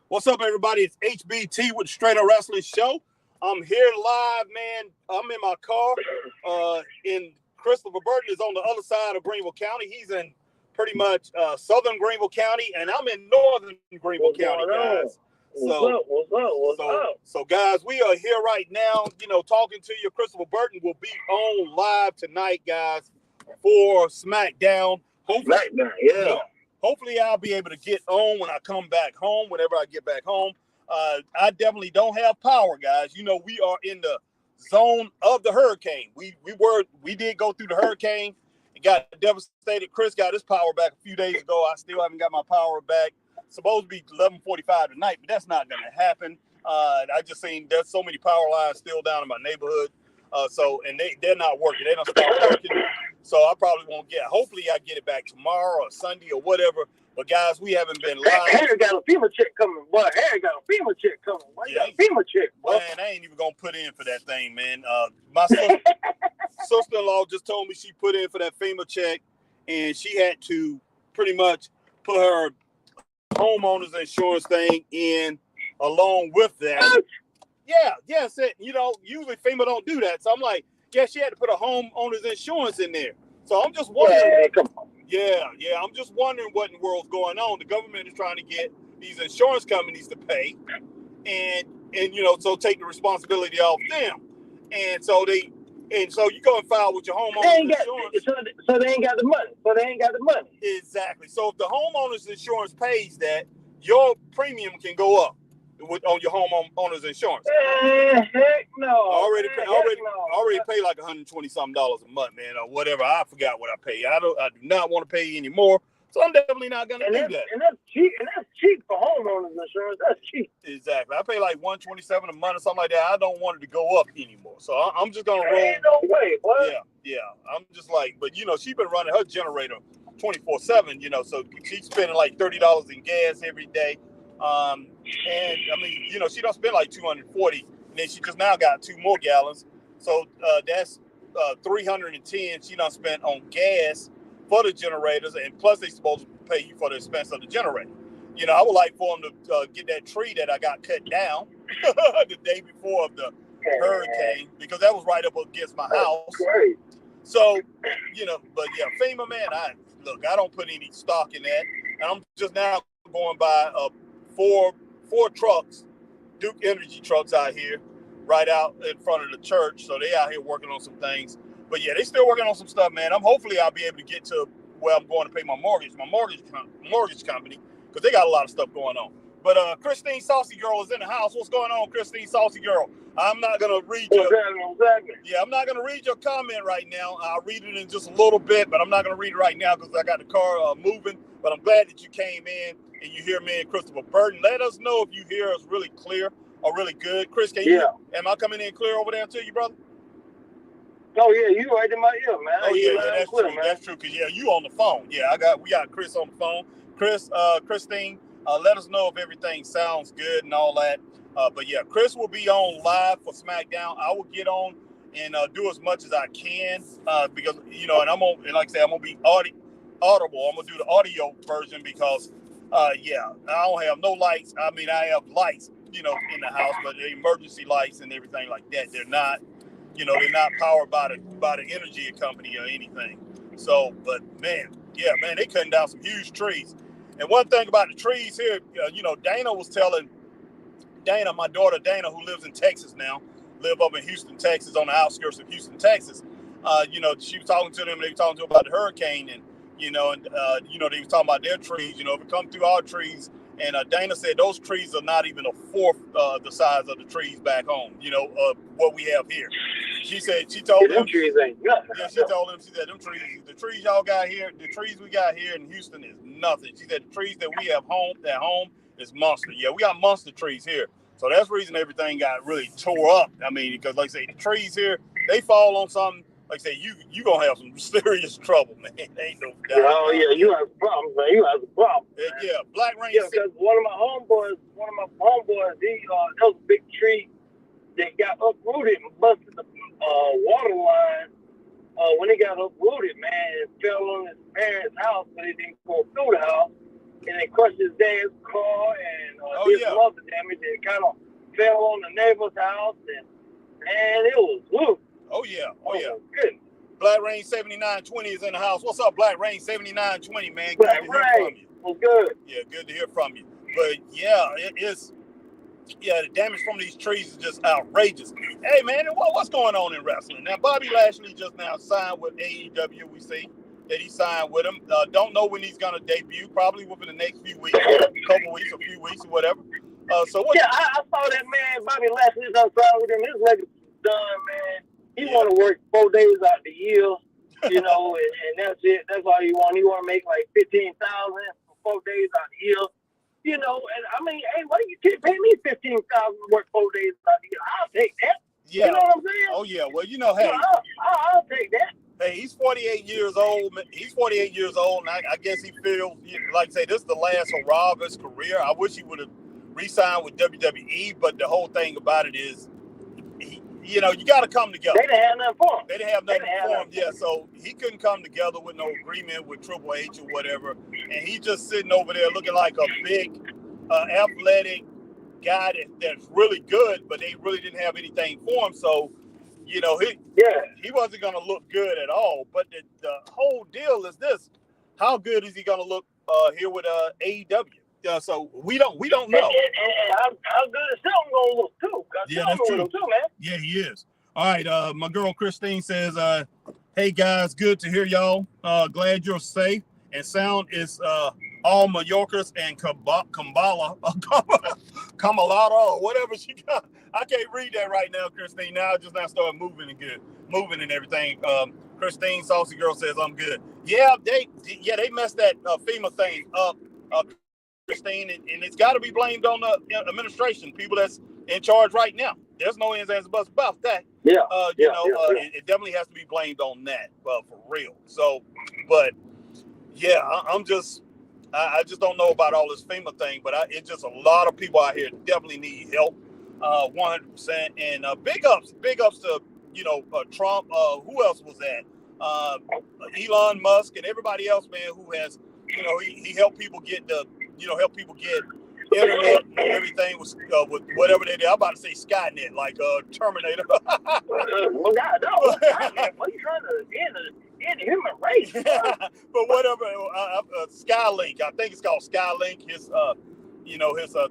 What's up, everybody? It's HBT with the Straight Up Wrestling Show. I'm here live, man. I'm in my car. In Christopher Burton is on the other side of Greenville County. He's in pretty much southern Greenville County, and I'm in northern Greenville County, guys. What's up? So, guys, we are here right now, talking to you. Christopher Burton will be on live tonight, guys, for SmackDown. Hopefully I'll be able to get on when I come back home, whenever I get back home. I definitely don't have power, guys. We are in the zone of the hurricane. We did go through the hurricane. It got devastated. Chris got his power back a few days ago. I still haven't got my power back. Supposed to be 11:45 tonight, but that's not going to happen. I just seen there's so many power lines still down in my neighborhood. And they're not working. They don't start working. So I probably won't get. Hopefully I get it back tomorrow or Sunday or whatever. But guys, we haven't been live. Harry got a FEMA check coming. Boy, Harry got a FEMA check coming. Got a FEMA check, boy. Man, I ain't even gonna put in for that thing, man. My sister-in-law just told me she put in for that FEMA check, and she had to pretty much put her homeowner's insurance thing in along with that. Yeah, said, usually FEMA don't do that. So I'm like, she had to put a homeowner's insurance in there. So I'm just wondering. I'm just wondering what in the world's going on. The government is trying to get these insurance companies to pay, and so take the responsibility off them. And so you go and file with your homeowner's insurance. So they ain't got the money. Exactly. So if the homeowner's insurance pays that, your premium can go up on your homeowner's insurance. Heck no. Already pay like $120-something a month, man, or whatever. I forgot what I pay. I do not want to pay anymore. So I'm definitely not gonna do that. And that's cheap. And that's cheap for homeowners insurance. That's cheap. Exactly. I pay like $127 a month or something like that. I don't want it to go up anymore. So I'm just gonna roll. Ain't no way, what? Yeah. I'm just like, but she's been running her generator 24/7. So she's spending like $30 in gas every day. And I mean, she don't spend like $240, and then she just now got 2 more gallons. So that's $310 she done spent on gas for the generators, and plus they supposed to pay you for the expense of the generator. I would like for them to get that tree that I got cut down the day before of the hurricane, because that was right up against my house. Great. So, but yeah, FEMA, man, I don't put any stock in that, and I'm just now going by four trucks, Duke Energy trucks out here, right out in front of the church. So they out here working on some things. But yeah, they still working on some stuff, man. Hopefully I'll be able to get to where I'm going to pay my mortgage company, because they got a lot of stuff going on. But Christine Saucy Girl is in the house. What's going on, Christine Saucy Girl? I'm not gonna read your I'm not gonna read your comment right now. I'll read it in just a little bit, but I'm not gonna read it right now because I got the car moving. But I'm glad that you came in and you hear me and Christopher Burton. Let us know if you hear us really clear or really good. Chris, am I coming in clear over there to you, brother? Oh yeah, you right in my ear, man. Oh yeah, that's clear, true. Man. That's true, because you on the phone. Yeah, we got Chris on the phone. Chris, Christine, let us know if everything sounds good and all that. But yeah, Chris will be on live for SmackDown. I will get on and do as much as I can because and like I said, I'm gonna be audible. I'm gonna do the audio version because I don't have no lights. I mean, I have lights, in the house, but the emergency lights and everything like that, they're not. They're not powered by the energy company or anything. So, but man, they cutting down some huge trees. And one thing about the trees here, Dana was telling my daughter Dana, who lives in Texas now, live up in Houston, Texas, on the outskirts of Houston, Texas. She was talking to them. They were talking to them about the hurricane, and they were talking about their trees. If it come through our trees. And Dana said those trees are not even a fourth the size of the trees back home, what we have here. She told them trees ain't nothing. Yeah, she told them, she said, the trees y'all got here, the trees we got here in Houston is nothing. She said the trees that we have at home is monster. Yeah, we got monster trees here. So that's the reason everything got really tore up. I mean, because like I say, the trees here, they fall on something. Like I say, you gonna have some serious trouble, man. Ain't no doubt. Oh yeah, you have problems, man. You have a problem. Yeah, Black Rain. Yeah, because one of my homeboys, he that was a big tree that got uprooted and busted the water line. When it got uprooted, man, it fell on his parents' house, but it didn't go through the house, and it crushed his dad's car and his kind of fell on the neighbor's house, and man, it was woo. Oh yeah, Good. Black Rain 7920 is in the house. What's up, Black Rain 7920, man? Good Black to hear from you. Was good. Yeah, good to hear from you. But yeah, it is. Yeah, the damage from these trees is just outrageous. Hey man, what's going on in wrestling now? Bobby Lashley just now signed with AEW. We see that he signed with him. Don't know when he's gonna debut. Probably within the next few weeks, a few weeks or whatever. So what? Yeah, I saw that man. Bobby Lashley done signed with him. His legacy's done, man. He want to work 4 days out the year, you know, and that's it. That's all he want. He want to make like $15,000 for 4 days out the year, you know. And I mean, hey, why you can't pay me $15,000 to work 4 days out the year? I'll take that. Yeah. You know what I'm saying? Oh yeah. Well, you know, hey, I'll take that. Hey, he's 48 years old. He's 48 years old, and I guess he feels like, say, this is the last hurrah of his career. I wish he would have re-signed with WWE, but the whole thing about it is, you know, you got to come together. They didn't have nothing for him. They didn't have nothing for him. Yeah, so he couldn't come together with no agreement with Triple H or whatever, and he's just sitting over there looking like a big, athletic guy that's really good, but they really didn't have anything for him. So, you know, he wasn't going to look good at all. But the whole deal is this: how good is he going to look here with AEW? So we don't know. And how good is Shelton going to look too? Yeah, that's true. Too, man. Yeah, he is. All right, my girl Christine says, hey guys, good to hear y'all. Glad you're safe and sound. Is all Mayorkas and Kamala, or whatever she got. I can't read that right now, Christine. Now I just now started moving and everything. Christine Saucy Girl says I'm good. Yeah, they messed that FEMA thing up, Christine, and it's got to be blamed on the administration, people that's in charge right now. There's no ends and buts about that. Yeah. It definitely has to be blamed on that, for real. So, but yeah, I just don't know about all this FEMA thing, but it's just a lot of people out here definitely need help, 100%. And big ups to, you know, Trump. Who else was that? Elon Musk and everybody else, man, who has, you know, he helped people get internet and everything with whatever they did. I'm about to say Skynet, like Terminator. Well, no, Skynet. What are you trying to end the human race? But whatever, Skylink. I think it's called Skylink. His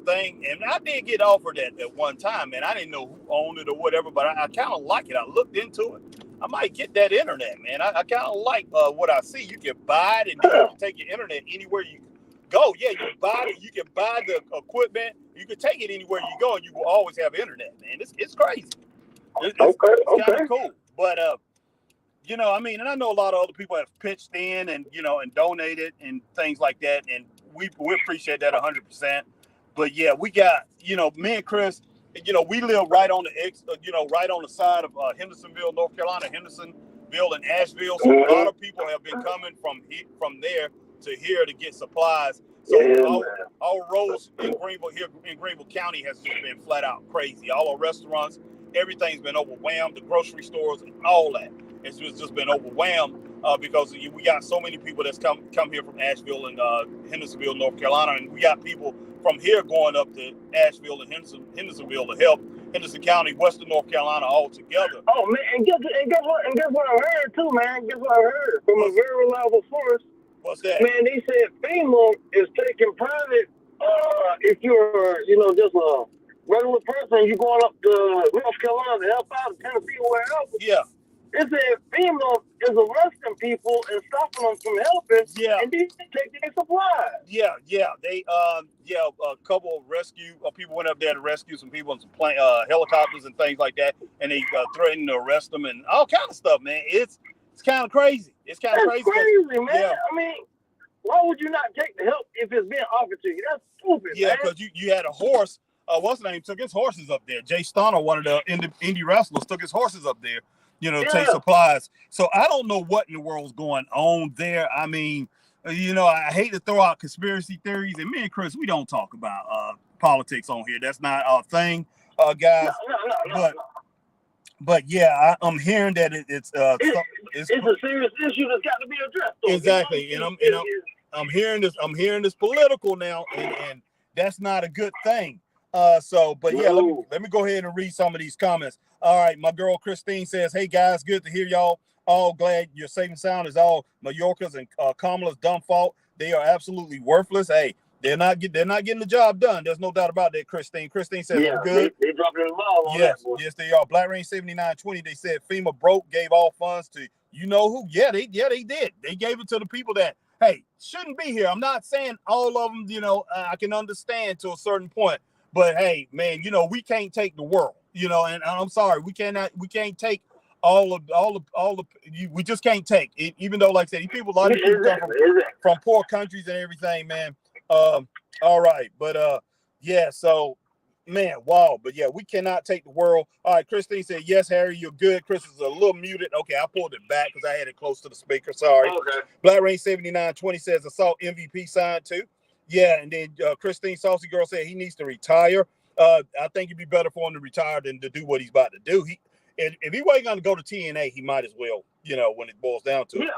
thing, and I did get offered that at one time, and I didn't know who owned it or whatever, but I kind of like it. I looked into it. I might get that internet, man. I kind of like what I see. You can buy it and you can take your internet anywhere you go. Yeah, you buy it. You can buy the equipment. You can take it anywhere you go, and you will always have internet, man. It's crazy. It's kind of cool. But you know, I mean, and I know a lot of other people have pitched in and, you know, and donated and things like that, and we appreciate that 100%. But yeah, we got, you know, me and Chris, you know, we live right on the side of Hendersonville, North Carolina, Hendersonville and Asheville. So a lot of people have been coming from there to here to get supplies. So our roads in Greenville County has just been flat out crazy. All our restaurants, everything's been overwhelmed. The grocery stores and all that. It's just been overwhelmed because we got so many people that's come here from Asheville and Hendersonville, North Carolina, and we got people from here going up to Asheville and Hendersonville to help Henderson County, Western North Carolina, all together. Oh man, and guess what I heard too, man. Guess what I heard from a very reliable source. What's that? Man, they said FEMA is taking private. If you're, you know, just a regular person, you going up to North Carolina to help out, Tennessee, wherever. Yeah. It said FEMA is arresting people and stopping them from helping. Yeah. And they take their supplies. Yeah. They a couple of rescue people went up there to rescue some people in some helicopters and things like that, and they threatened to arrest them and all kind of stuff, man. It's kind of crazy. It's kind of crazy, man. Yeah. I mean, why would you not take the help if it's being offered to you? That's stupid, yeah, man. Yeah, because you had a horse. What's the name? Took his horses up there. Jay Stunner, one of the indie wrestlers, took his horses up there, you know, to take supplies. So I don't know what in the world's going on there. I mean, you know, I hate to throw out conspiracy theories, and me and Chris, we don't talk about politics on here. That's not our thing, guys. No. But yeah, I'm hearing that it's a serious issue that's got to be addressed. Though. Exactly, and I'm hearing this political now, and that's not a good thing. But yeah, let me go ahead and read some of these comments. All right, my girl Christine says, "Hey guys, good to hear y'all. All glad your safe and sound is all Majorca's and Kamala's dumb fault. They are absolutely worthless. Hey, they're not getting the job done. There's no doubt about that, Christine. Christine says, yeah, I'm good. They dropped the ball on that, boy. Yes, they are. Black Range 7920, they said FEMA broke, gave all funds to you know who. Yeah, they did. They gave it to the people that, hey, shouldn't be here. I'm not saying all of them, I can understand to a certain point. But hey, man, we can't take the world, and I'm sorry, we can't take we just can't take it, even though, like I said, these people, a lot of people come from poor countries and everything, man. All right, but yeah, so man, wow, but yeah, we cannot take the world. All right, Christine said, yes, Harry, you're good. Chris is a little muted. Okay, I pulled it back because I had it close to the speaker. Sorry. Okay. Black Range 7920 says assault MVP signed too. Yeah, and then Christine Saucy Girl said he needs to retire. I think it'd be better for him to retire than to do what he's about to do. If he wasn't going to go to TNA, he might as well, when it boils down to it. Yeah.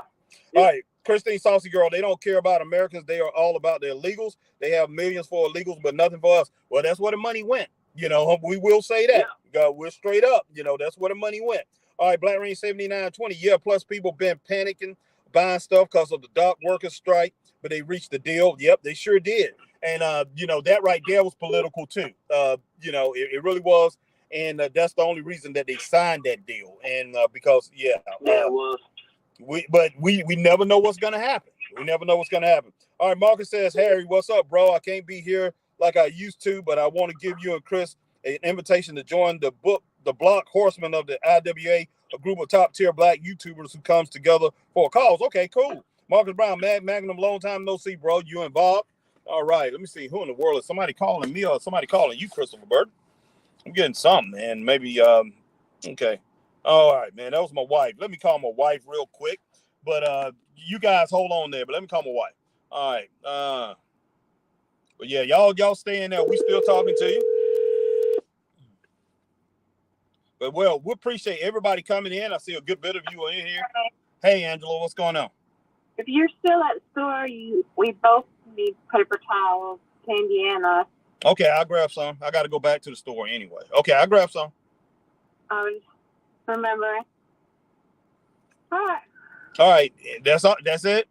All right, Christine Saucy Girl, they don't care about Americans. They are all about their illegals. They have millions for illegals, but nothing for us. Well, that's where the money went. We will say that. Yeah. We're straight up. That's where the money went. All right, Black Range 7920. Yeah, plus people been panicking, buying stuff because of the dock workers strike, but they reached the deal. Yep, they sure did. And, that right there was political too. It really was. And that's the only reason that they signed that deal. And because, it was. We never know what's going to happen. We never know what's going to happen. All right, Marcus says, Harry, what's up, bro? I can't be here like I used to, but I want to give you and Chris an invitation to join the Block Horsemen of the IWA, a group of top-tier black YouTubers who comes together for a cause. Okay, cool. Marcus Brown, Magnum, long time no see, bro. You involved? All right, let me see. Who in the world is somebody calling me or somebody calling you, Christopher Bird? I'm getting something, man. Maybe, okay. All right, man. That was my wife. Let me call my wife real quick. But you guys hold on there. But let me call my wife. All right. But yeah, y'all stay in there. We still talking to you. But well, we appreciate everybody coming in. I see a good bit of you are in here. Hey, Angela, what's going on? If you're still at the store, we both need paper towels, candy, and us. Okay, I'll grab some. I got to go back to the store anyway. Okay, I'll grab some. Remembering. All right. All right, that's it.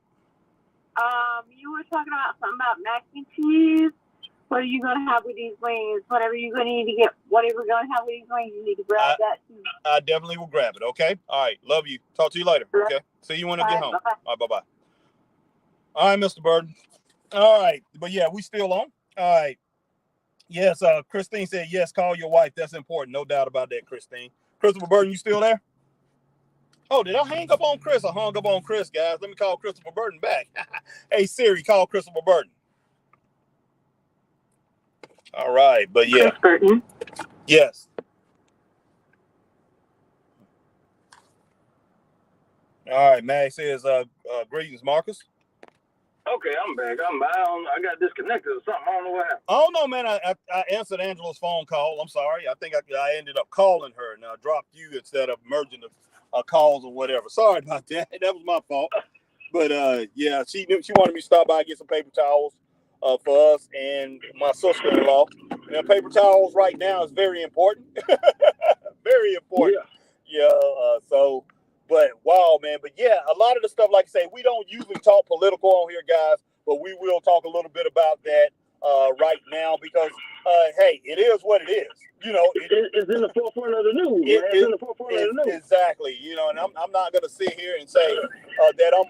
You were talking about something about mac and cheese. What are you gonna have with these wings? Whatever you're gonna need to get, whatever you're gonna have with these wings, you need to grab that too. I definitely will grab it. Okay. All right. Love you. Talk to you later. Okay. See you when I get home. Bye-bye. All right. Bye-bye. All right, Mr. Burden. All right, but yeah, we still on. All right. Yes. Christine said yes. Call your wife. That's important. No doubt about that, Christine. Christopher Burden, you still there? Oh, did I hang up on Chris? I hung up on Chris, guys. Let me call Christopher Burden back. Hey, Siri, call Christopher Burden. All right, but yeah. Chris Burton? Yes. All right, Mag says, greetings, Marcus. Okay, I'm back. I got disconnected or something. I don't know what happened. Oh, no, man. I answered Angela's phone call. I'm sorry. I think I ended up calling her and I dropped you instead of merging the calls or whatever. Sorry about that. That was my fault. But, yeah, she wanted me to stop by and get some paper towels for us and my sister-in-law. And paper towels right now is very important. Very important. Yeah. So, but wow, man. But yeah, a lot of the stuff, like I say, we don't usually talk political on here, guys, but we will talk a little bit about that right now because, hey, it is what it is. It's in the forefront of the news. It's in the forefront of the news. Exactly. And I'm not gonna sit here and say that I'm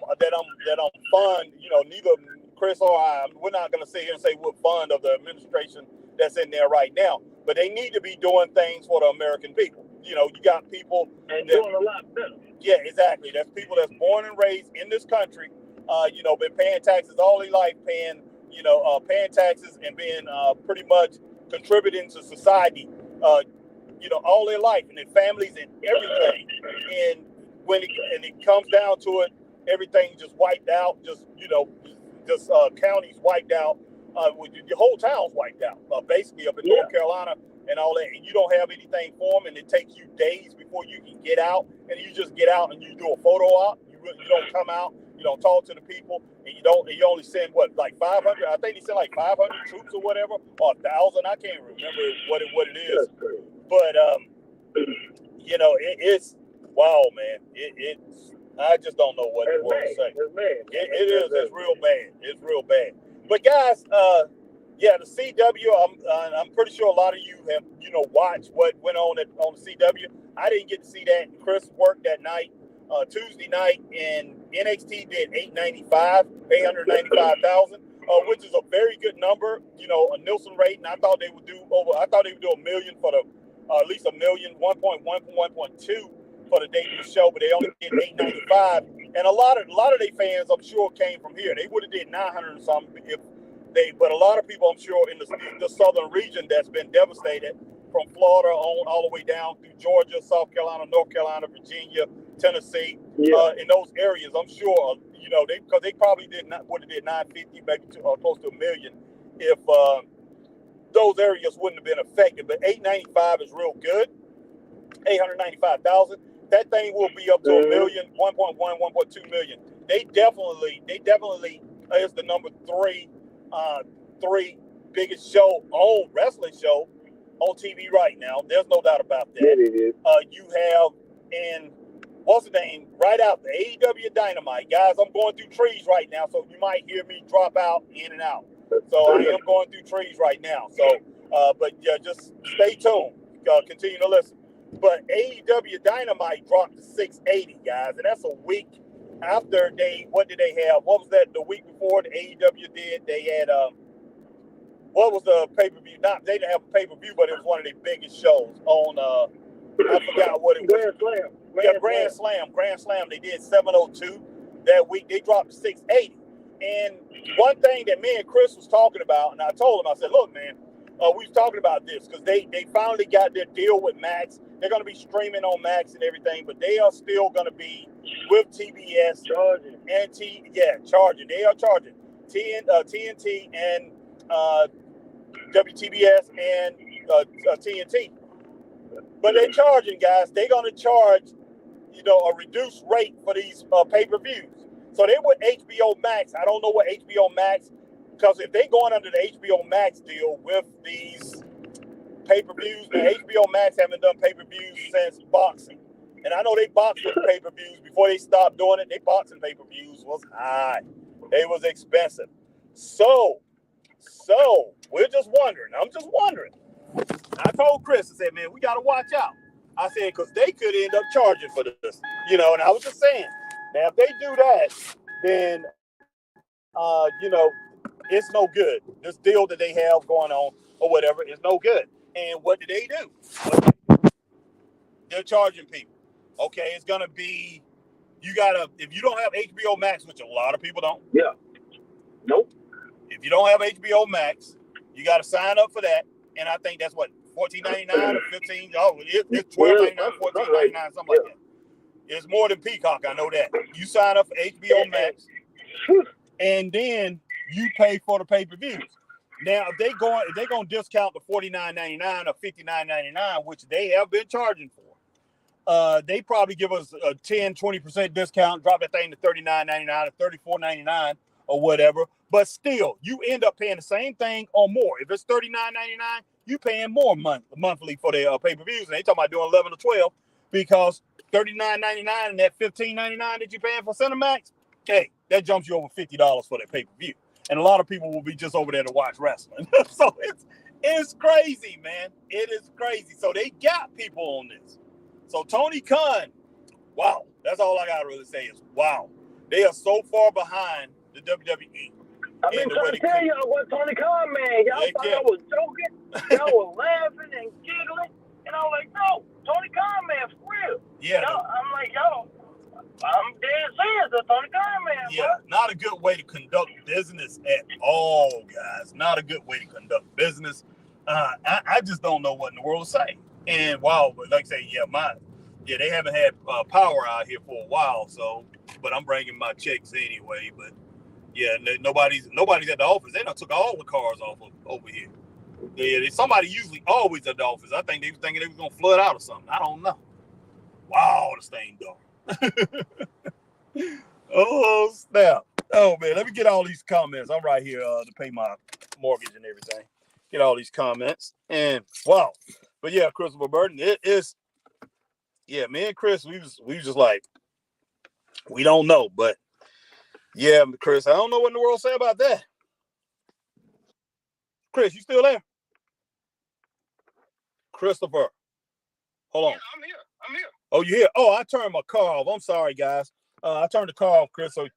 fond. Neither Chris or I. We're not gonna sit here and say we're fond of the administration that's in there right now. But they need to be doing things for the American people. You got people and doing a lot better. Yeah, exactly. That's people that's born and raised in this country. Been paying taxes all their life, paying taxes and being pretty much contributing to society, all their life and their families and everything. And when it comes down to it, everything just wiped out. Counties wiped out. Your whole town's wiped out. Basically up in North Carolina and all that. And you don't have anything for them, and it takes you days before you can get out. And you just get out and you do a photo op. You don't come out talk to the people, and you only send like 500. I think he sent like 500 troops or whatever, or 1,000. I can't remember what it is, but it's wow, man. It's I just don't know what the word to say. It is. It's real bad. It's real bad. But guys, the CW. I'm pretty sure a lot of you have watched what went on the CW. I didn't get to see that. Chris worked that night, Tuesday night, and NXT did 895,000, which is a very good number. A Nielsen rating. I thought they would do $1 million for the at least $1 million, 1.1, 1.2 for the debut show, but they only did 895. And a lot of their fans, I'm sure, came from here. They would have did 900 or something but a lot of people, I'm sure, in the southern region that's been devastated, from Florida all the way down through Georgia, South Carolina, North Carolina, Virginia, Tennessee, in those areas, I'm sure, because they probably would have did 950, maybe close to $1 million, if those areas wouldn't have been affected. But 895 is real good. 895,000. That thing will be up to $1 million, 1.1, 1.2 million. They definitely is the number three biggest wrestling show on TV right now. There's no doubt about that. Yeah, it is. You have, and what's the name? Right out the AEW Dynamite, guys. I'm going through trees right now, so you might hear me drop out in and out. So I am going through trees right now. So, but yeah, just stay tuned. Continue to listen. But AEW Dynamite dropped to 680, guys, and that's a week after what did they have? What was that the week before the AEW did? They had what was the pay-per-view? They didn't have a pay-per-view, but it was one of their biggest shows on I forgot what it was. Grand Slam. They did 702 that week. They dropped to 680. And one thing that me and Chris was talking about, and I told him, I said, look, man, we was talking about this because they finally got their deal with Max. They're going to be streaming on Max and everything, but they are still going to be with TBS charging. And charging. They are charging TNT and WTBS and TNT. But they're charging, guys. They're going to charge, a reduced rate for these pay-per-views. So they with HBO Max. I don't know what HBO Max, because if they're going under the HBO Max deal with these pay-per-views, the HBO Max haven't done pay-per-views since boxing. And I know they boxed with pay-per-views before they stopped doing it. They boxing pay-per-views was high. It was expensive. So we're just wondering. I'm just wondering. I told Chris, I said, man, we got to watch out. I said, because they could end up charging for this, and I was just saying, now if they do that, then, it's no good. This deal that they have going on or whatever is no good. And what do they do? They're charging people. Okay, it's going to be, if you don't have HBO Max, which a lot of people don't. Yeah. Nope. If you don't have HBO Max, you got to sign up for that. And I think that's what, $14.99 or $15. It's $12.99, $14.99, something like that. It's more than Peacock, I know that. You sign up for HBO Max, and then you pay for the pay-per-views. Now, if they're going to discount the $49.99 or $59.99, which they have been charging for, they probably give us a 10, 20% discount, drop that thing to $39.99 or $34.99 or whatever. But still, you end up paying the same thing or more. If it's $39.99, you paying more monthly for the pay-per-views. And they talking about doing 11 or 12 because $39.99 and that $15.99 that you're paying for Cinemax, hey, that jumps you over $50 for that pay-per-view. And a lot of people will be just over there to watch wrestling. So it's crazy, man. It is crazy. So they got people on this. So Tony Khan, wow. That's all I got to really say is wow. They are so far behind the WWE. I've been trying to tell y'all what Tony Khan, man. Y'all thought I was joking. Y'all were laughing and giggling. And I was like, no, Tony Khan, man, for real. Yeah. I'm like, y'all, I'm dead serious. The Tony Khan, man. Yeah, not a good way to conduct business at all, guys. Not a good way to conduct business. I just don't know what in the world to say. And wow, but like I say, they haven't had power out here for a while. So, but I'm bringing my checks anyway. But yeah, nobody's at the office. They done took all the cars off over here. Yeah, somebody usually always at the office. I think they were thinking they was gonna flood out or something. I don't know. Wow, this thing though. Oh, snap. Oh, man. Let me get all these comments. I'm right here to pay my mortgage and everything. Get all these comments. And wow. But yeah, Christopher Burton, it is. Yeah, me and Chris, we was just like, we don't know. But yeah, Chris, I don't know what in the world to say about that. Chris, you still there? Christopher. Hold on. Yeah, I'm here. Oh, you here? Oh, I turned my car off. I'm sorry, guys. I turned the car off, Chris, so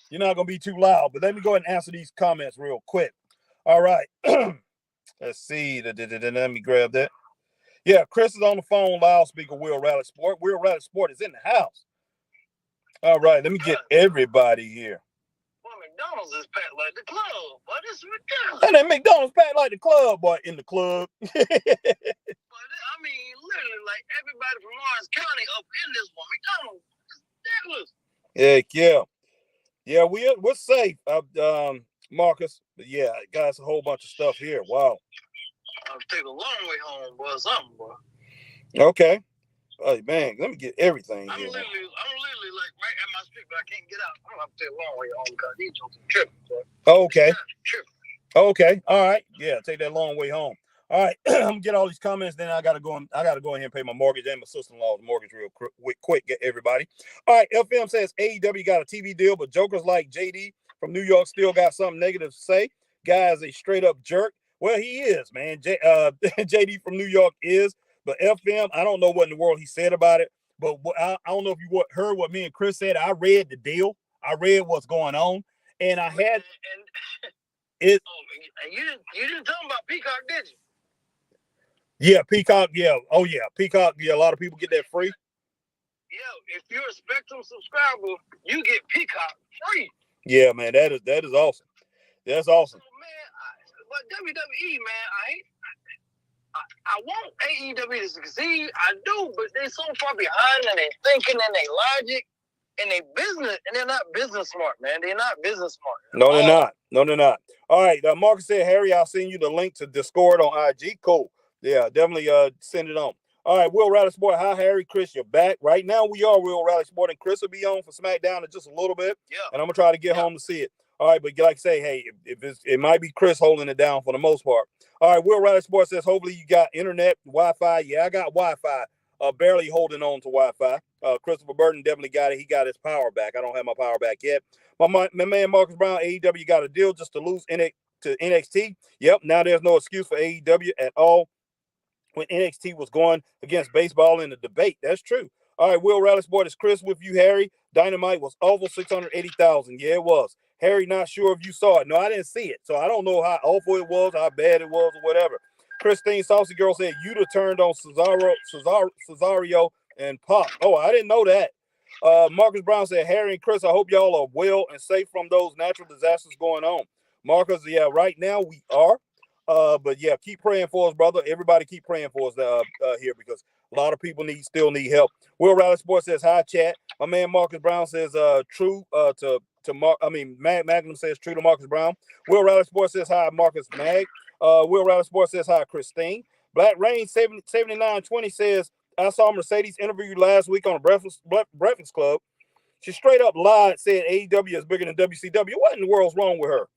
you're not going to be too loud. But let me go ahead and answer these comments real quick. All right. Let's see. Let me grab that. Yeah, Chris is on the phone, loudspeaker, Will Rally Sport. Will Rally Sport is in the house. All right, let me get everybody here. Well, McDonald's is packed like the club, but it's ridiculous. And then McDonald's packed like the club, boy, in the club. But I mean, literally, like everybody from Lawrence County up in this one. McDonald's is ridiculous. Heck yeah. Yeah, we're safe, Marcus. But yeah, guys, a whole bunch of stuff here. Wow. I'll take a long way home, boy, something, boy. Okay. Hey, man, let me get everything I'm here. literally like right at my street, but I can't get out. I'm gonna have to take a long way home because these jokes are tripping, boy. Okay. Tripping. Okay. All right. Yeah, take that long way home. All right. I'm gonna get all these comments. Then I gotta go in here and pay my mortgage and my sister-in-law's mortgage real quick. Get everybody. All right. FM says AEW got a TV deal, but jokers like JD from New York still got something negative to say. Guy's a straight up jerk. Well, he is, man. JD from New York is, but FM, I don't know what in the world he said about it. But I don't know if you heard what me and Chris said. I read the deal. I read what's going on, and I had it. Oh, you didn't tell him about Peacock, did you? Yeah, Peacock. Yeah. Oh, yeah. Peacock. Yeah, a lot of people get that free. Yeah, if you're a Spectrum subscriber, you get Peacock free. Yeah, man, that is awesome. That's awesome. So, man, but WWE, man, I want AEW to succeed. I do, but they're so far behind in their thinking and their logic and their business, and they're not business smart, man. They're not business smart. No, they're not. No, they're not. All right, Marcus said, Harry, I'll send you the link to Discord on IG. Cool. Yeah, definitely send it on. All right, Will Rally Sport. Hi, Harry. Chris, you're back. Right now, we are Will Rally Sport, and Chris will be on for SmackDown in just a little bit. Yeah. And I'm going to try to get home to see it. All right, but like I say, hey, it might be Chris holding it down for the most part. All right, Will Rally Sport says, hopefully you got internet, Wi-Fi. Yeah, I got Wi-Fi. Barely holding on to Wi-Fi. Christopher Burton definitely got it. He got his power back. I don't have my power back yet. My man Marcus Brown, AEW got a deal just to lose to NXT. Yep, now there's no excuse for AEW at all when NXT was going against baseball in the debate. That's true. All right, Will Rally Sport, is Chris with you, Harry? Dynamite was awful, 680,000. Yeah, it was. Harry, not sure if you saw it. No, I didn't see it. So I don't know how awful it was, how bad it was, or whatever. Christine Saucy Girl said Yuta turned on Cesario and Pop. Oh, I didn't know that. Marcus Brown said, Harry and Chris, I hope y'all are well and safe from those natural disasters going on. Marcus, yeah, right now we are. But yeah, keep praying for us, brother. Everybody keep praying for us here because a lot of people still need help. Will Rally Sports says, hi, chat. My man Marcus Brown says, true to Mark. I mean, Magnum says true to Marcus Brown. Will Rally Sports says, hi, Marcus Mag. Will Rally Sports says, hi, Christine. Black Rain 7920 says, I saw Mercedes interview last week on a Breakfast Club. She straight up lied, said AEW is bigger than WCW. What in the world's wrong with her?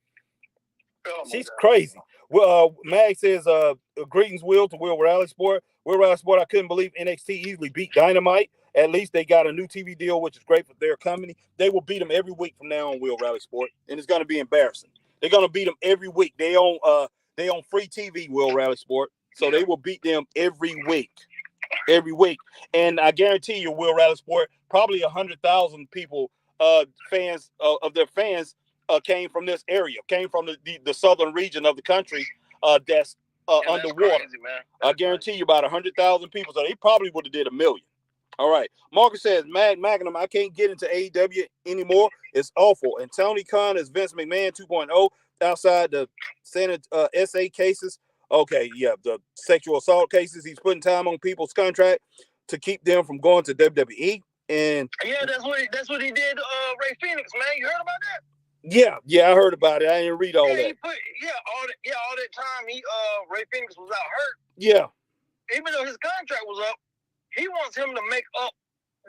She's crazy. Well, Mag says, greetings, Will, to Will Rally Sport. Will Rally Sport, I couldn't believe NXT easily beat Dynamite. At least they got a new TV deal, which is great for their company. They will beat them every week from now on, Will Rally Sport, and it's going to be embarrassing. They're going to beat them every week. They own free TV, Will Rally Sport, so they will beat them every week. Every week. And I guarantee you, Will Rally Sport, probably 100,000 people, fans of their fans, came from this area, came from the southern region of the country that's underwater. Crazy, I guarantee you about 100,000 people. So they probably would have did 1 million. All right. Marcus says, Magnum, I can't get into AEW anymore. It's awful. And Tony Khan is Vince McMahon 2.0 outside the Senate SA cases. Okay, yeah, the sexual assault cases. He's putting time on people's contract to keep them from going to WWE. And yeah, that's what he did. Ray Phoenix, man, you heard about that? Yeah, I heard about it. I didn't read all that. All that time Ray Phoenix was out hurt. Yeah. Even though his contract was up, he wants him to make up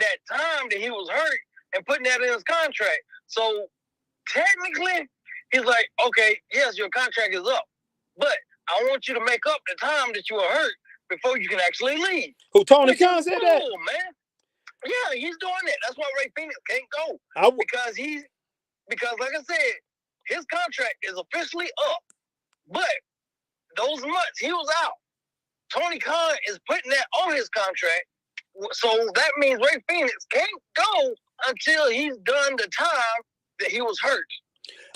that time that he was hurt and putting that in his contract. So technically, he's like, okay, yes, your contract is up, but I want you to make up the time that you were hurt before you can actually leave. Who, Tony Khan said that? Man. Yeah, he's doing it. That's why Ray Phoenix can't go. Because like I said, his contract is officially up. But those months he was out, Tony Khan is putting that on his contract. So that means Ray Phoenix can't go until he's done the time that he was hurt.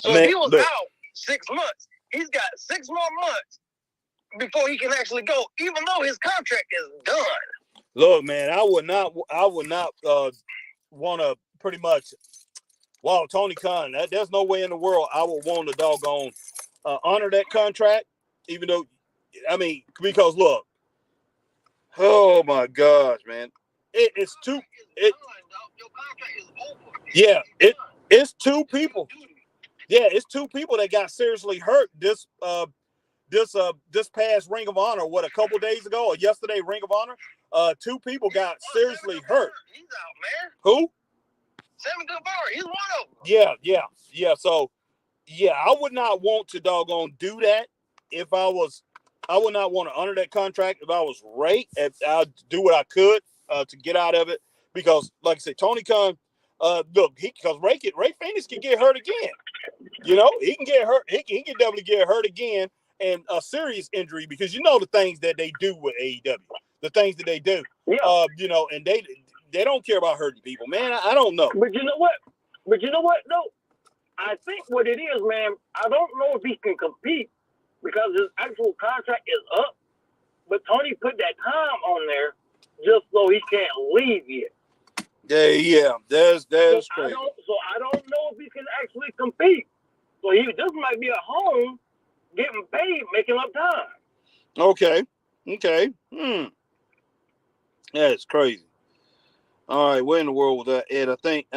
So if he was out 6 months, he's got 6 more months before he can actually go, even though his contract is done. Look, man, I would not want to pretty much. Wow, Tony Khan, there's no way in the world I would want to doggone honor that contract, even though, I mean, because look, oh my gosh, man, it's two. Your contract is over. Yeah, it's two people. Yeah, it's two people that got seriously hurt this past Ring of Honor, a couple days ago or yesterday, Ring of Honor. 2 people got seriously hurt. He's out, man. Who? Sammy Guevara, he's one of them. Yeah. So, yeah, I would not want to doggone do that I would not want to honor that contract if I was Ray. I'd do what I could to get out of it because, like I said, Tony Khan, look, because Ray Phoenix can get hurt again. You know, he can get hurt. He can definitely get hurt again, and a serious injury because you know the things that they do with AEW, the things that they do. Yeah. You know, and they don't care about hurting people, man. I don't know. But you know what? No, I think what it is, man. I don't know if he can compete because his actual contract is up. But Tony put that time on there just so he can't leave yet. Yeah, that's crazy. So I don't know if he can actually compete. So he just might be at home getting paid, making up time. Okay. That's crazy. All right, where in the world was that, Ed? I think,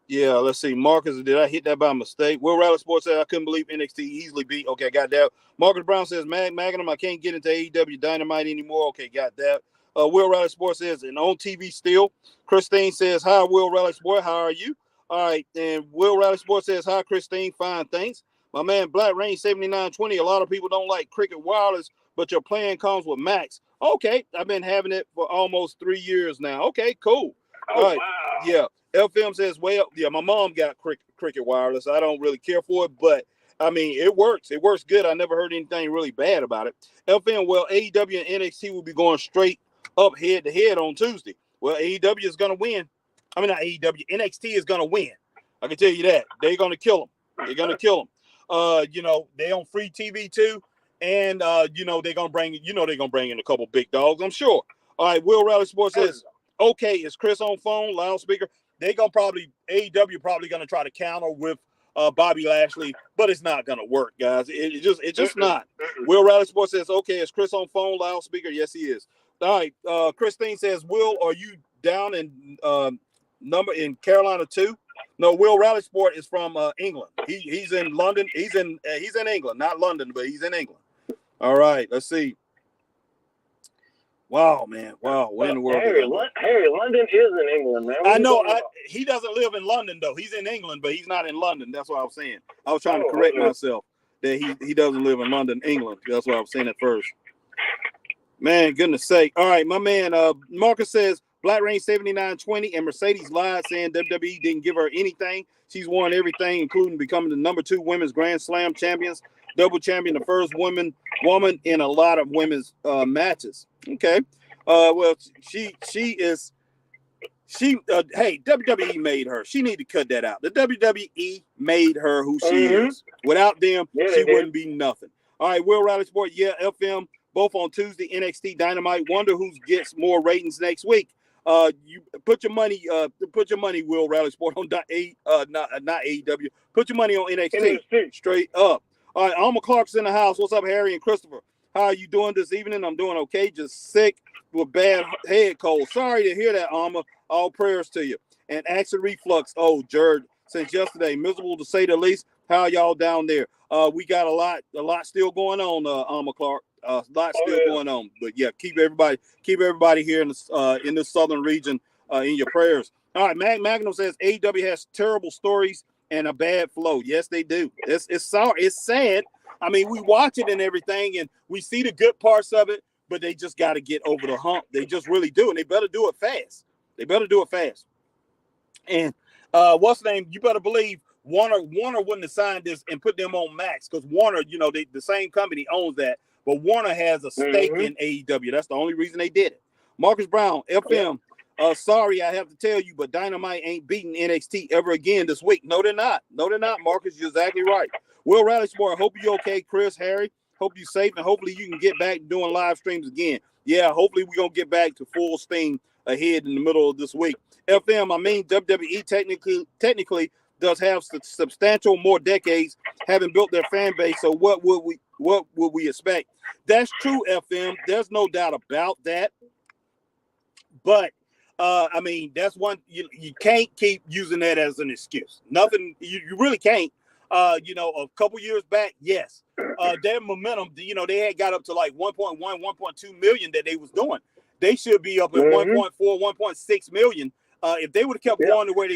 yeah, let's see. Marcus, did I hit that by mistake? Will Rally Sports said I couldn't believe NXT easily beat. Okay, got that. Marcus Brown says, Magnum, I can't get into AEW Dynamite anymore. Okay, got that. Will Rally Sports says, and on TV still. Christine says, hi, Will Rally Sports. How are you? All right, and Will Rally Sports says, hi, Christine. Fine, thanks. My man, Black Rain 7920. A lot of people don't like Cricket Wireless, but your plan comes with Max. Okay, I've been having it for almost 3 years now. Okay, cool. All right, wow. Yeah. LFM says, well, yeah, my mom got Cricket Wireless. I don't really care for it, but I mean, it works. It works good. I never heard anything really bad about it. LFM, well, AEW and NXT will be going straight up head to head on Tuesday. Well, AEW is going to win. I mean, not AEW. NXT is going to win. I can tell you that. They're going to kill them. They're going to kill them. You know, they on free TV too. And, you know, they're going to bring in a couple big dogs, I'm sure. All right, Will Rally Sports says, okay, is Chris on phone, loudspeaker? They're going to AEW probably going to try to counter with Bobby Lashley, but it's not going to work, guys. It's just not. Will Rally Sports says, okay, is Chris on phone, loudspeaker? Yes, he is. All right, Christine says, Will, are you down in number in Carolina too? No, Will Rally Sport is from England. He's in London. He's in England, not London, but he's in England. All right, let's see. Wow, man. Wow, where in the world? Harry, London is in England, man. I know. He doesn't live in London though. He's in England, but he's not in London. That's what I was saying. I was trying to correct myself that he doesn't live in London, England. That's what I was saying at first. Man, goodness sake. All right, my man, Marcus says Black Rain 7920 and Mercedes lied saying WWE didn't give her anything. She's won everything, including becoming the number 2 women's Grand Slam champions, double champion, the first woman in a lot of women's matches. Okay. Well, hey, WWE made her. She need to cut that out. The WWE made her who she is. Without them, she wouldn't be nothing. All right, Will Riley Sport, yeah, FM, both on Tuesday, NXT Dynamite. Wonder who gets more ratings next week. You put your money, Will Riley Sport on not AEW. Put your money on NXT. Straight up. All right, Alma Clark's in the house. What's up, Harry and Christopher? How are you doing this evening? I'm doing okay. Just sick with bad head cold. Sorry to hear that, Alma. All prayers to you. And acid reflux. Oh, Jared, since yesterday, miserable to say the least. How are y'all down there? We got a lot still going on, Alma Clark. A lot still going on. But yeah, keep everybody here in the southern region in your prayers. All right, Magnum says AEW has terrible stories and a bad flow. Yes, they do. It's sorry. It's sad. I mean, we watch it and everything, and we see the good parts of it, but they just got to get over the hump. They just really do, and they better do it fast. They better do it fast. And what's the name? You better believe Warner wouldn't have signed this and put them on Max, because Warner, the same company owns that, but Warner has a stake in AEW. That's the only reason they did it. Marcus Brown, FM. Sorry, I have to tell you, but Dynamite ain't beating NXT ever again this week. No, they're not. No, they're not, Marcus. You're exactly right. Will Rally Sport, hope you're okay. Chris, Harry, hope you're safe, and hopefully you can get back doing live streams again. Yeah, hopefully we're going to get back to full steam ahead in the middle of this week. FM, I mean, WWE technically does have substantial more decades having built their fan base, so what would we expect? That's true, FM. There's no doubt about that. But I mean, that's one you can't keep using that as an excuse. Nothing, you really can't. A couple years back, yes, their momentum, they had got up to like 1.1, 1.2 million that they was doing. They should be up at 1.4, 1.6 million. If they would have kept going the way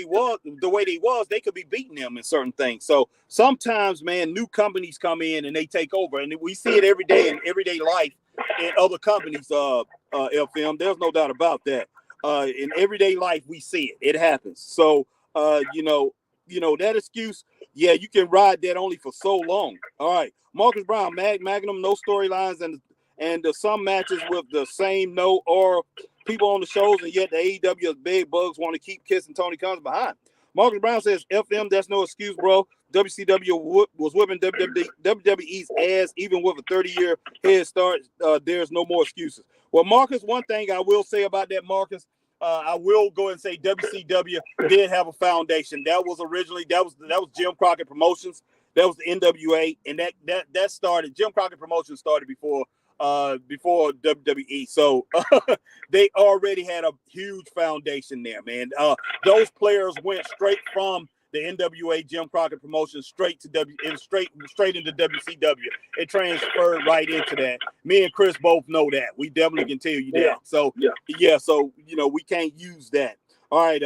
they was, they could be beating them in certain things. So sometimes, man, new companies come in and they take over, and we see it every day in everyday life in other companies. FM, there's no doubt about that. In everyday life, we see it. It happens. So, that excuse, yeah, you can ride that only for so long. All right, Marcus Brown, Magnum, no storylines and some matches with the same or people on the shows, and yet the AEW's big bugs want to keep kissing Tony Khan's behind. Marcus Brown says, FM, that's no excuse, bro. WCW was whipping WWE's ass even with a 30-year head start. There's no more excuses. Well, Marcus, one thing I will say about that, Marcus, I will go and say WCW did have a foundation. That was Jim Crockett Promotions. That was the NWA, and that started. Jim Crockett Promotions started before WWE. So they already had a huge foundation there, man. Those players went straight from the NWA Jim Crockett Promotions straight into WCW. It transferred right into that. Me and Chris both know that. We definitely can tell you that. So so we can't use that. All right.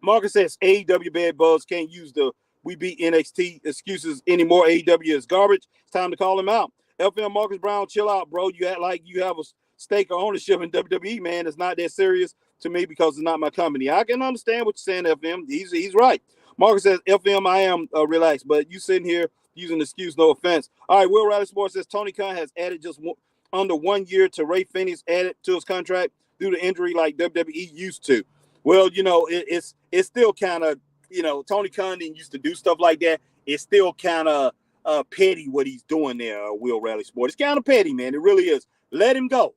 Marcus says AEW bad buzz can't use the we beat NXT excuses anymore. AEW is garbage. It's time to call him out. FM Marcus Brown, chill out, bro. You act like you have a stake or ownership in WWE, man. It's not that serious to me because it's not my company. I can understand what you're saying, FM. He's right. Marcus says, FM, I am relaxed, but you sitting here using the excuse, no offense. All right, Will Riley Sports says Tony Khan has added just under 1 year to Ray Phoenix added to his contract due to injury like WWE used to. Well, it's still kind of, Tony Khan didn't used to do stuff like that. It's still kind of petty what he's doing there, Will Rally Sport. It's kind of petty, man. It really is. Let him go,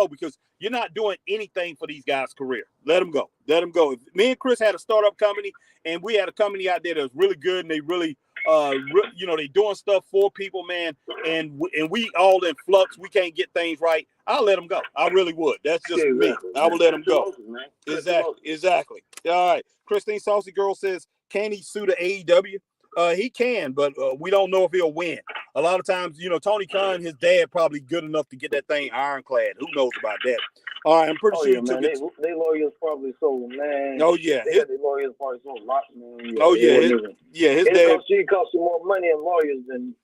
because you're not doing anything for these guys' career. Let him go. If me and Chris had a startup company, and we had a company out there that's really good, and they really, they doing stuff for people, man, and we all in flux. We can't get things right. I'll let them go. I really would. That's just me. I will let them go. Exactly. All right. Christine Saucy Girl says, can he sue the AEW? He can, but we don't know if he'll win. A lot of times, Tony Khan, his dad, probably good enough to get that thing ironclad. Who knows about that? All right, I'm pretty sure. Man, they lawyers probably sold, man. Oh yeah, their lawyers probably sold lots, man. His dad. It costs you more money in lawyers than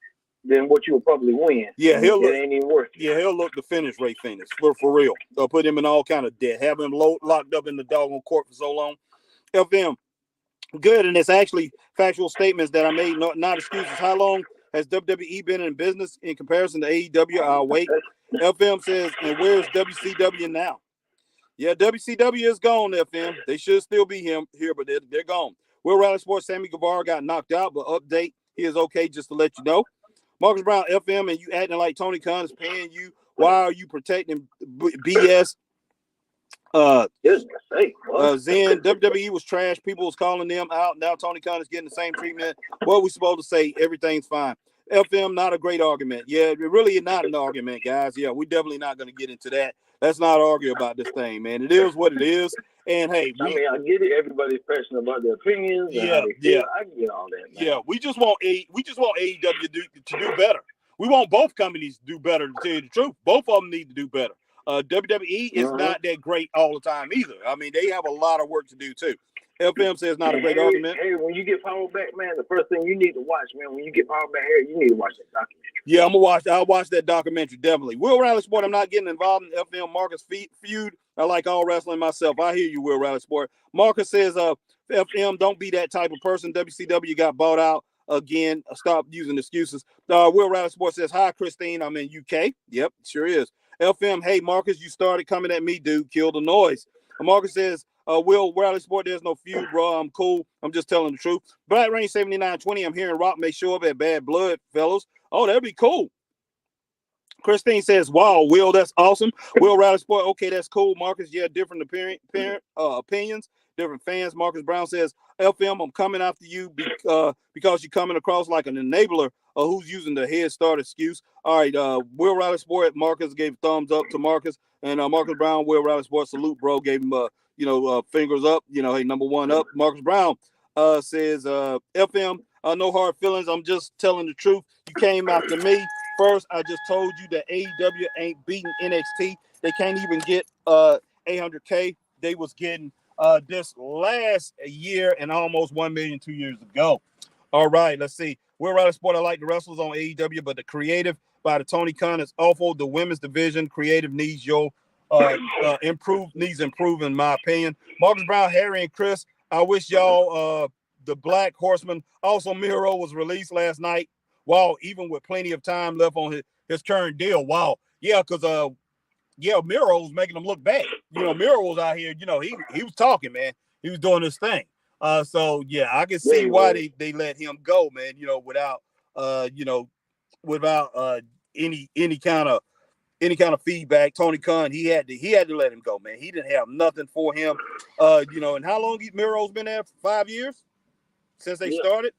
what you would probably win. Yeah, it ain't even worth it. Yeah, he'll look to finish Ray Phoenix for real. They'll put him in all kind of debt, have him locked up in the doggone court for so long. FM. Good, and it's actually factual statements that I made, not excuses. How long has WWE been in business in comparison to AEW? I'll wait. FM says, and where's WCW now? Yeah, WCW is gone, FM. They should still be here, but they're gone. Will Rally Sports, Sammy Guevara got knocked out, but update, he is okay, just to let you know. Marcus Brown, FM, and you acting like Tony Khan is paying you. Why are you protecting BS? Zen, WWE was trash. People was calling them out. Now Tony Khan is getting the same treatment. What we supposed to say? Everything's fine. FM, not a great argument. Yeah, it really is not an argument, guys. Yeah, we definitely not going to get into that. Let's not argue about this thing, man. It is what it is. And hey, I get it. Everybody's passionate about their opinions. Yeah. I get all that, man. Yeah, we just want AEW to do better. We want both companies to do better, to tell you the truth. Both of them need to do better. WWE is not that great all the time either. I mean, they have a lot of work to do too. FM says not a great argument. Hey, when you get power back, man, the first thing you need to watch, man, when you get power back here, you need to watch that documentary. Yeah, I'll watch that documentary, definitely. Will Riley Sport, I'm not getting involved in FM Marcus feud. I like all wrestling myself. I hear you, Will Riley Sport. Marcus says, FM, don't be that type of person. WCW got bought out again. Stop using excuses. Will Riley Sport says, hi, Christine. I'm in UK. Yep, sure is. FM, hey, Marcus, you started coming at me, dude. Kill the noise. Marcus says, Will Riley Sport, there's no feud, bro. I'm cool. I'm just telling the truth. Black Range 7920, I'm hearing Rock may show up at Bad Blood, fellas. Oh, that'd be cool. Christine says, wow, Will, that's awesome. Will Riley Sport, okay, that's cool. Marcus, yeah, different opinions, different fans. Marcus Brown says, FM, I'm coming after you because you're coming across like an enabler who's using the head start excuse. All right, Will Riley Sport, Marcus gave thumbs up to Marcus. And Marcus Brown, Will Riley Sport, salute, bro, gave him, fingers up. Hey, number one up. Marcus Brown says, FM, no hard feelings. I'm just telling the truth. You came after me. First, I just told you that AEW ain't beating NXT. They can't even get 800K. They was getting this last year and almost 1 million 2 years ago. All right, let's see. Will Riley Sport, I like the wrestlers on AEW, but the creative by the Tony Khan is awful. The women's division creative needs needs improve in my opinion. Marcus Brown, Harry, and Chris, I wish y'all the Black Horseman. Also, Miro was released last night. Wow, even with plenty of time left on his current deal. Wow. Yeah, because Miro was making him look bad. Miro was out here, he was talking, man. He was doing his thing. So yeah, I can see why they let him go, man, without any kind of feedback. Tony Khan, he had to let him go, man. He didn't have nothing for him. And how long Miro's been there? 5 years since they started.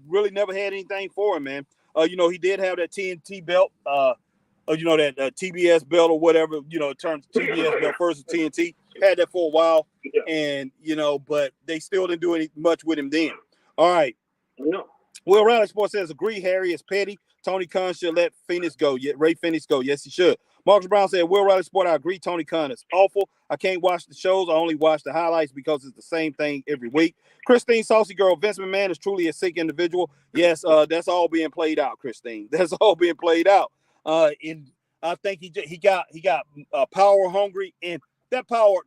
Really never had anything for him, man. He did have that TNT belt, that TBS belt or whatever, it turned to TBS belt first to TNT. Had that for a while, and but they still didn't do much with him then. All right. No. Will Riley Sports says, agree, Harry is petty. Tony Khan should let Phoenix go. Ray Phoenix go. Yes, he should. Marcus Brown said, Will Riley Sport, I agree. Tony Khan is awful. I can't watch the shows. I only watch the highlights because it's the same thing every week. Christine Saucy Girl, Vince McMahon is truly a sick individual. Yes, that's all being played out, Christine. That's all being played out. And I think he got power hungry, and that power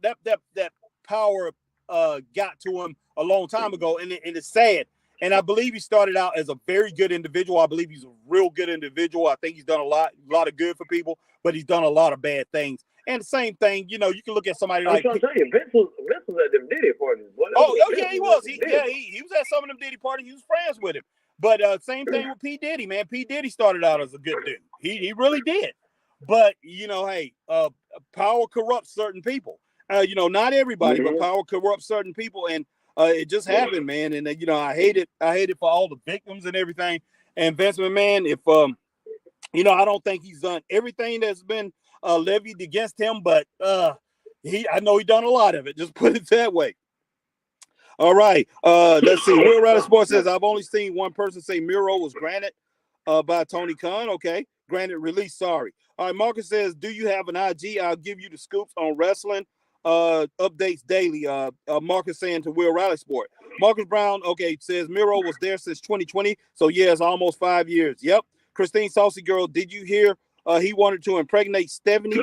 got to him a long time ago, and it's sad. And I believe he started out as a very good individual. I believe he's a real good individual. I think he's done a lot of good for people, but he's done a lot of bad things. And the same thing, you can look at somebody like. I'm trying to tell you, Vince was at them Diddy parties. Yeah, he was. He was at some of them Diddy parties. He was friends with him. But same thing with P. Diddy, man. P. Diddy started out as a good dude. He really did. But power corrupts certain people. Not everybody, but power corrupts certain people, and it just happened, man. And I hate it for all the victims and everything. And Vince McMahon, if I don't think he's done everything that's been levied against him, but I know he done a lot of it. Just put it that way. All right. Let's see. Will Riley Sports says, I've only seen one person say Miro was granted by Tony Khan. Okay. Granted release. Sorry. All right. Marcus says, do you have an IG? I'll give you the scoops on wrestling updates daily. Marcus saying to Will Riley Sport. Marcus Brown, okay, says Miro was there since 2020. So yeah, it's almost 5 years. Yep. Christine Saucy Girl, did you hear he wanted to impregnate Stephanie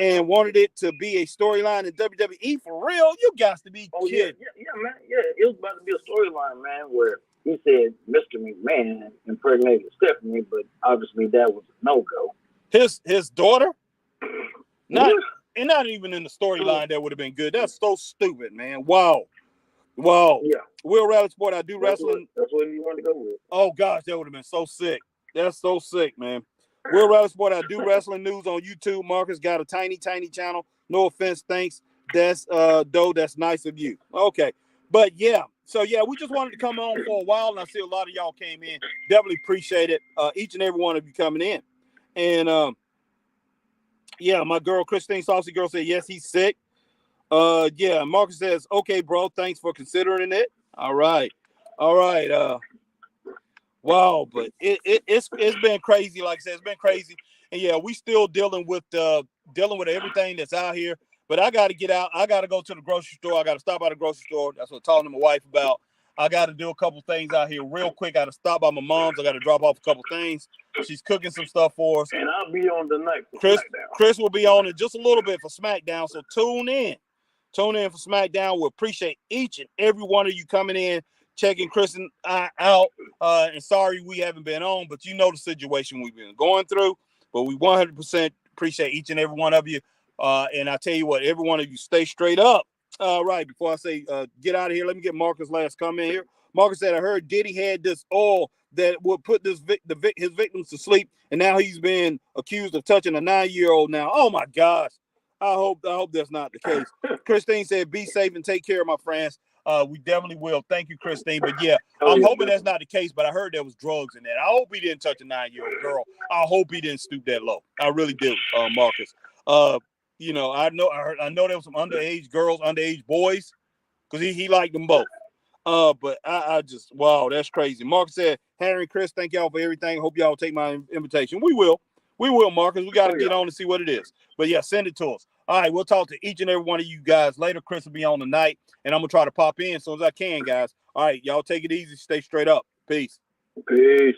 and wanted it to be a storyline in WWE? For real? You got to be kidding. Yeah, man. Yeah, it was about to be a storyline, man, where he said Mr. McMahon impregnated Stephanie, but obviously that was a no-go. His daughter? Not even in the storyline that would have been good. That's so stupid, man. Wow. Yeah. Will Riley Sport, I do wrestling. That's what you want to go with. Oh, gosh, that would have been so sick. That's so sick, man. Will Riley Sport, I do wrestling news on YouTube. Marcus got a tiny channel. No offense, thanks. That's that's nice of you. Okay. But yeah, so yeah, we just wanted to come on for a while, and I see a lot of y'all came in. Definitely appreciate it. Each and every one of you coming in. And yeah, my girl Christine Saucy Girl said yes, he's sick. Yeah, Marcus says, okay, bro, thanks for considering it. All right. Wow, but it's been crazy. Like I said, it's been crazy. And yeah, we still dealing with dealing with everything that's out here. But I got to get out. I got to go to the grocery store. I got to stop by the grocery store. That's what I'm talking to my wife about. I got to do a couple things out here real quick. I got to stop by my mom's. I got to drop off a couple things. She's cooking some stuff for us. And I'll be on tonight for SmackDown. Chris will be on it just a little bit for SmackDown, so tune in. Tune in for SmackDown. We appreciate each and every one of you coming in, checking Chris and I out. And sorry we haven't been on, but you know the situation we've been going through. But we 100% appreciate each and every one of you. And I tell you what, every one of you stay straight up. Right, before I say get out of here, let me get Marcus' last comment here. Marcus said, I heard Diddy had this oil that would put his victims to sleep, and now he's been accused of touching a 9-year-old now. Oh, my gosh. I hope that's not the case. Christine said, be safe and take care of my friends. We definitely will. Thank you, Christine. But, yeah, I'm hoping that's not the case, but I heard there was drugs in that. I hope he didn't touch a 9-year-old girl. I hope he didn't stoop that low. I really do, Marcus. You know, I know there was some underage girls, underage boys, because he liked them both. But I just, wow, that's crazy. Marcus said, Henry and Chris, thank y'all for everything. Hope y'all take my invitation. We will, Marcus. We got to get on and see what it is. But, yeah, send it to us. All right, we'll talk to each and every one of you guys later. Chris will be on tonight, and I'm going to try to pop in as soon as I can, guys. All right, y'all take it easy. Stay straight up. Peace. Peace.